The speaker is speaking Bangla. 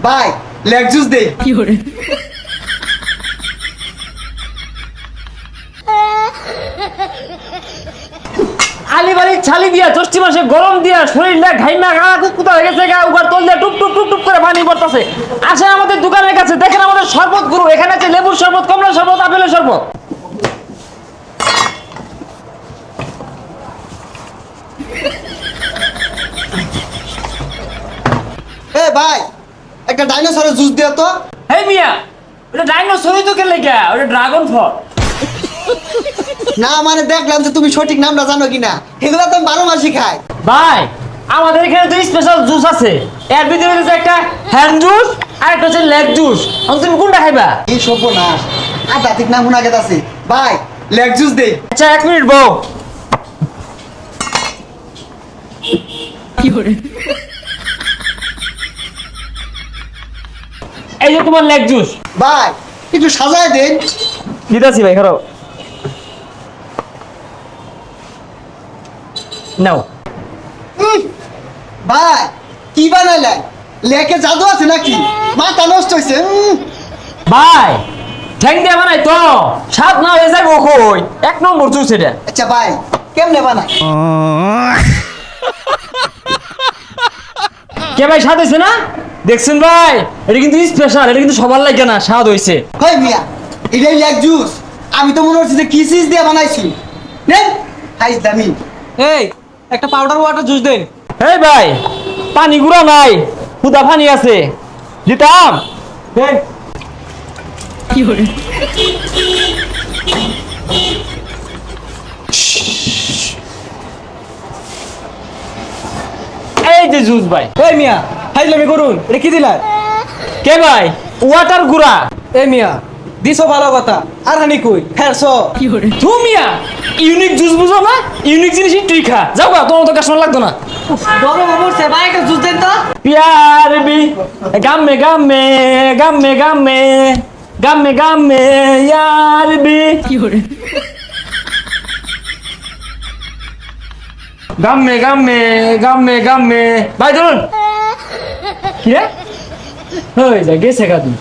ভাই লেগ জুস দে। আলিবাড়ি ছালি দিয়া জ্যৈষ্ঠ মাসে গরম দিয়া শরীরটা ঘাইমা গা কুকুতা হয়ে গেছে গা উগার তল দিয়ে টুপ টুপ টুপ টুপ করে পানি পড়তেছে। আসেন আমাদের দোকানের কাছে দেখেন আমাদের শরবত গুরু, এখানে আছে লেবুর শরবত, কমলার শরবত, আপেলের শরবত। এ ভাই একটা ডাইনোসরের জুস দিও তো। হেই মিয়া, ওটা ডাইনোসরই তো কেন লেখা, ওটা ড্রাগন ফল। না মানে দেখলাম যে তুমি সঠিক নামটা জানো কিনা, এগুলো তো 12 মাসই খায়। ভাই আমাদের এখানে তো স্পেশাল জুস আছে, এর ভিতরে হচ্ছে একটা হ্যান্ড জুস আর একটা হচ্ছে লেগ জুস। তুমি কোনটা খাইবা? এই সর্বনাশ, আধ্যাত্মিক নাম শোনা গেছে। ভাই লেগ জুস দে। আচ্ছা 1 মিনিট বউ। এই যে তোমার লেগ জুস। ভাই একটু সাজায় দেন। দিতাছি ভাই, খারাপ নাও। ভাই কি বানাইলেন? লেকে জাদু আছে নাকি? মাথা নষ্ট হয়েছে। ভাই ঠ্যাং দিয়ে বানাই তো স্বাদ না হয়ে যাবে কই, 1 নম্বর জুস এটা। আচ্ছা ভাই কেমনে বানায়? কে ভাই স্বাদ হয়েছে না? দেখছেন ভাই, এটা কিন্তু স্পেশাল, এটা কিন্তু সবার লাগে না, স্বাদ হয়েছে। কই মিয়া এটাই লেগ জুস? আমি তো মনে হচ্ছে যে কি চিজ দিয়ে বানাইছি। নেন হাইস দামি। এই একটা পাউডার ওয়াটার জুস দেন। এই ভাই পানি গুঁড়া নাই, হুদা পানি আছে, দিতাম দেন। এই যে জুস ভাই। এই মিয়া ফাইজলামি করুন, এটা কি দিলা? কে ভাই? ওয়াটার গুঁড়া। এই মিয়া দিছো ভালো কথা, আর হানি কই ফেরছো? তুমিয়া ইউনিক জুস বুঝো না? ইউনিক জিনিস তুই খা, যাও গা, তোমার তো কাস্টমার লাগতো না। গরম পড়ছে ভাই, একটা জুস দেন তো। प्यार भी गम गमे गमे गमे गमे गमे यार भी गमे गमे गमे गमे भाई ধরুন কি রে হই যা গেছে গা তুমি।